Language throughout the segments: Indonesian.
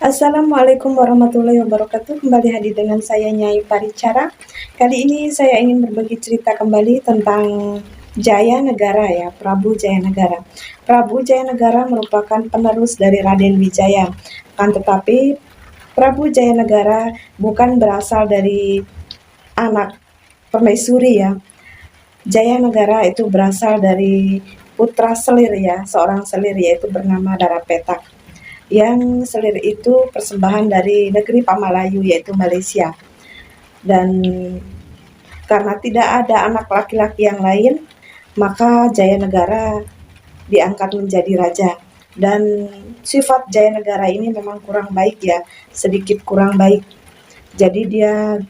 Assalamualaikum warahmatullahi wabarakatuh. Kembali hadir dengan saya Nyai Paricara. Kali ini saya ingin berbagi cerita kembali tentang Jaya Negara ya, Prabu Jaya Negara. Prabu Jaya Negara merupakan penerus dari Raden Wijaya. Akan tetapi Prabu Jaya Negara bukan berasal dari anak permaisuri ya. Jaya Negara itu berasal dari putra selir ya, seorang selir yaitu bernama Darapetak. Yang selir itu persembahan dari negeri Pamalayu yaitu Malaysia. Dan karena tidak ada anak laki-laki yang lain, maka Jaya Negara diangkat menjadi raja. Dan sifat Jaya Negara ini memang kurang baik ya, sedikit kurang baik. Jadi dia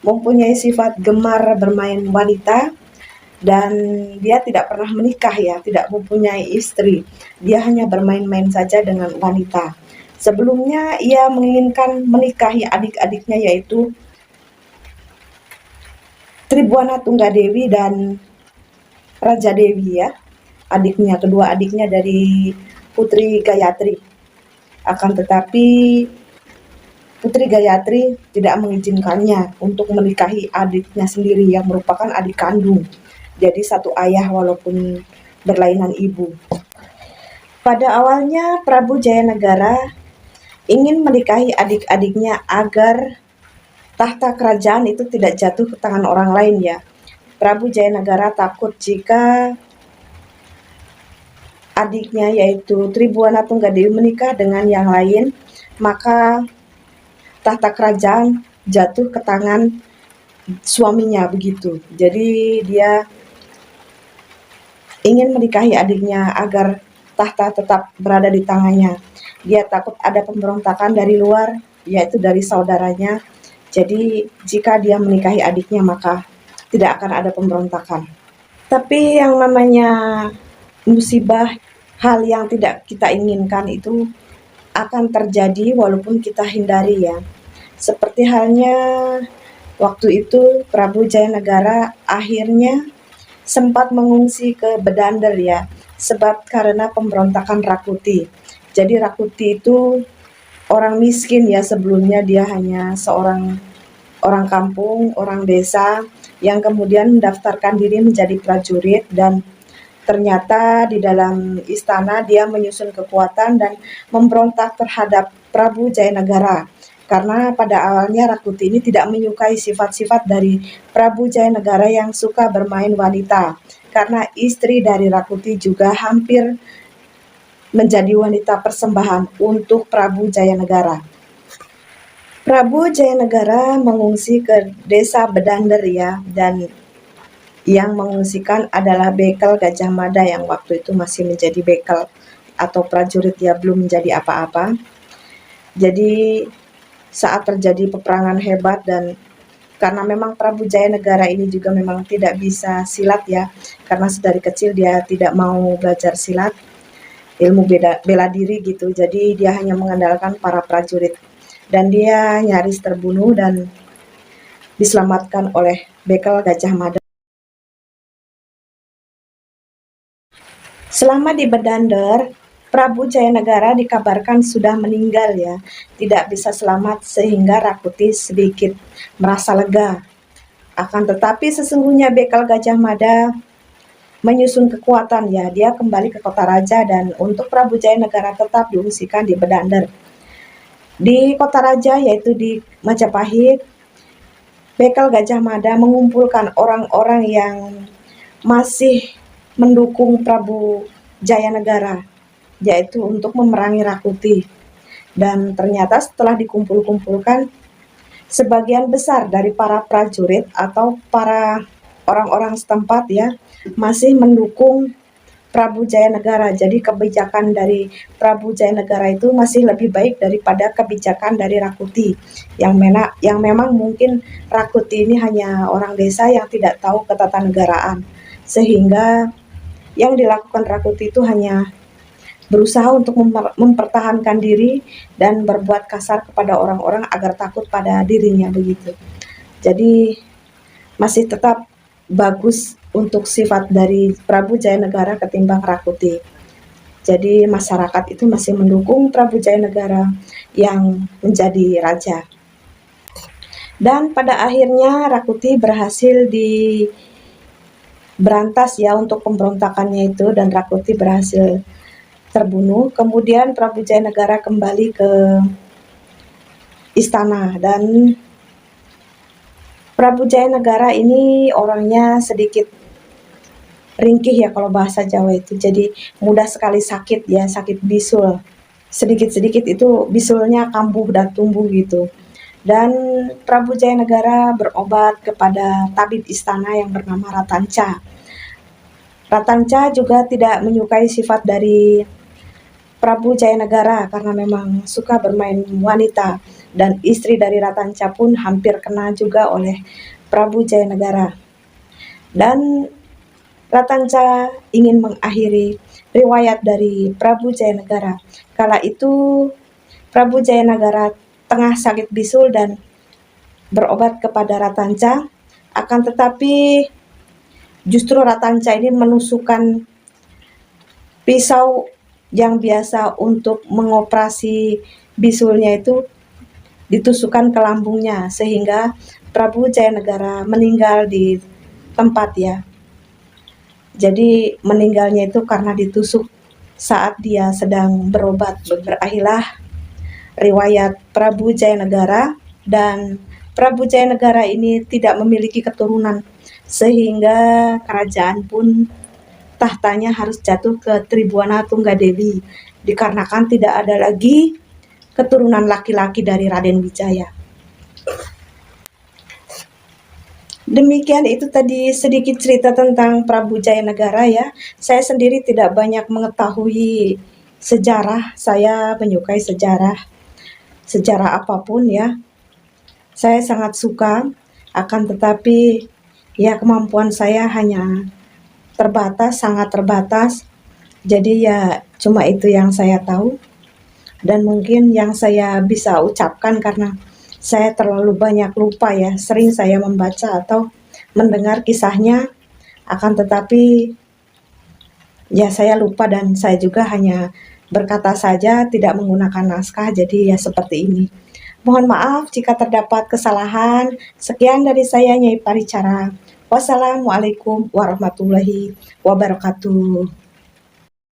mempunyai sifat gemar bermain wanita dan dia tidak pernah menikah ya, tidak mempunyai istri. Dia hanya bermain-main saja dengan wanita. Sebelumnya ia menginginkan menikahi adik-adiknya yaitu Tribuana Tunggadewi dan Raja Dewi ya. Kedua adiknya dari Putri Gayatri. Akan tetapi Putri Gayatri tidak mengizinkannya untuk menikahi adiknya sendiri yang merupakan adik kandung. Jadi satu ayah walaupun berlainan ibu. Pada awalnya Prabu Jaya Negara ingin menikahi adik-adiknya agar tahta kerajaan itu tidak jatuh ke tangan orang lain ya. Prabu Jaya Negara takut jika adiknya yaitu Tribuana Tunggadewi menikah dengan yang lain, maka tahta kerajaan jatuh ke tangan suaminya begitu. Jadi dia ingin menikahi adiknya agar tahta tetap berada di tangannya. Dia takut ada pemberontakan dari luar, yaitu dari saudaranya. Jadi jika dia menikahi adiknya maka tidak akan ada pemberontakan. Tapi yang namanya musibah, hal yang tidak kita inginkan itu akan terjadi walaupun kita hindari ya. Seperti halnya waktu itu Prabu Jaya Negara akhirnya sempat mengungsi ke Bedander ya, sebab karena pemberontakan Rakuti. Jadi Rakuti itu orang miskin ya, sebelumnya dia hanya seorang orang kampung, orang desa yang kemudian mendaftarkan diri menjadi prajurit dan ternyata di dalam istana dia menyusun kekuatan dan memberontak terhadap Prabu Jaya Negara. Karena pada awalnya Rakuti ini tidak menyukai sifat-sifat dari Prabu Jaya Negara yang suka bermain wanita. Karena istri dari Rakuti juga hampir menjadi wanita persembahan untuk Prabu Jaya Negara. Prabu Jaya Negara mengungsi ke desa Bedander ya, dan yang mengungsikan adalah bekel Gajah Mada yang waktu itu masih menjadi bekel atau prajurit, ya belum menjadi apa-apa. Jadi saat terjadi peperangan hebat dan karena memang Prabu Jaya Negara ini juga memang tidak bisa silat ya, karena sedari kecil dia tidak mau belajar silat, ilmu bela diri gitu, jadi dia hanya mengandalkan para prajurit dan dia nyaris terbunuh dan diselamatkan oleh bekel Gajah Mada. Selama di Bedander, Prabu Jaya Negara dikabarkan sudah meninggal ya, tidak bisa selamat sehingga Rakuti sedikit merasa lega. Akan tetapi sesungguhnya bekel Gajah Mada menyusun kekuatan ya, dia kembali ke kota raja dan untuk Prabu Jaya Negara tetap diungsikan di Bedander. Di kota raja yaitu di Majapahit, bekel Gajah Mada mengumpulkan orang-orang yang masih mendukung Prabu Jaya Negara, yaitu untuk memerangi Rakuti. Dan ternyata setelah dikumpul-kumpulkan, sebagian besar dari para prajurit atau para orang-orang setempat ya masih mendukung Prabu Jaya Negara. Jadi kebijakan dari Prabu Jaya Negara itu masih lebih baik daripada kebijakan dari Rakuti yang memang mungkin Rakuti ini hanya orang desa yang tidak tahu ketatanegaraan, sehingga yang dilakukan Rakuti itu hanya berusaha untuk mempertahankan diri dan berbuat kasar kepada orang-orang agar takut pada dirinya begitu. Jadi masih tetap bagus untuk sifat dari Prabu Jaya Negara ketimbang Rakuti. Jadi masyarakat itu masih mendukung Prabu Jayanegara yang menjadi raja. Dan pada akhirnya Rakuti berhasil berantas ya untuk pemberontakannya itu, dan Rakuti berhasil terbunuh. Kemudian Prabu Jayanegara kembali ke istana, dan Prabu Jayanegara ini orangnya sedikit ringkih ya kalau bahasa Jawa itu. Jadi mudah sekali sakit ya, sakit bisul. Sedikit-sedikit itu bisulnya kambuh dan tumbuh gitu. Dan Prabu Jayanegara berobat kepada tabib istana yang bernama Ratanca. Ratanca juga tidak menyukai sifat dari Prabu Jayanegara karena memang suka bermain wanita, dan istri dari Ratanca pun hampir kena juga oleh Prabu Jayanegara. Dan Ratanca ingin mengakhiri riwayat dari Prabu Jayanegara. Kala itu Prabu Jayanegara tengah sakit bisul dan berobat kepada Ratanca, akan tetapi justru Ratanca ini menusukkan pisau yang biasa untuk mengoperasi bisulnya itu ditusukkan ke lambungnya, sehingga Prabu Jayanegara meninggal di tempat ya. Jadi meninggalnya itu karena ditusuk saat dia sedang berobat. Berakhirlah riwayat Prabu Jayanegara, dan Prabu Jayanegara ini tidak memiliki keturunan, sehingga kerajaan pun tahtanya harus jatuh ke Tribuana Tunggadewi dikarenakan tidak ada lagi keturunan laki-laki dari Raden Wijaya. Demikian itu tadi sedikit cerita tentang Prabu Jayanegara ya. Saya sendiri tidak banyak mengetahui sejarah, saya menyukai sejarah apapun ya. Saya sangat suka, akan tetapi ya kemampuan saya hanya terbatas, sangat terbatas. Jadi ya cuma itu yang saya tahu, dan mungkin yang saya bisa ucapkan karena saya terlalu banyak lupa ya. Sering saya membaca atau mendengar kisahnya, akan tetapi ya saya lupa, dan saya juga hanya berkata saja, tidak menggunakan naskah. Jadi ya seperti ini. Mohon maaf jika terdapat kesalahan. Sekian dari saya, Nyai Paricara. Wassalamualaikum warahmatullahi wabarakatuh.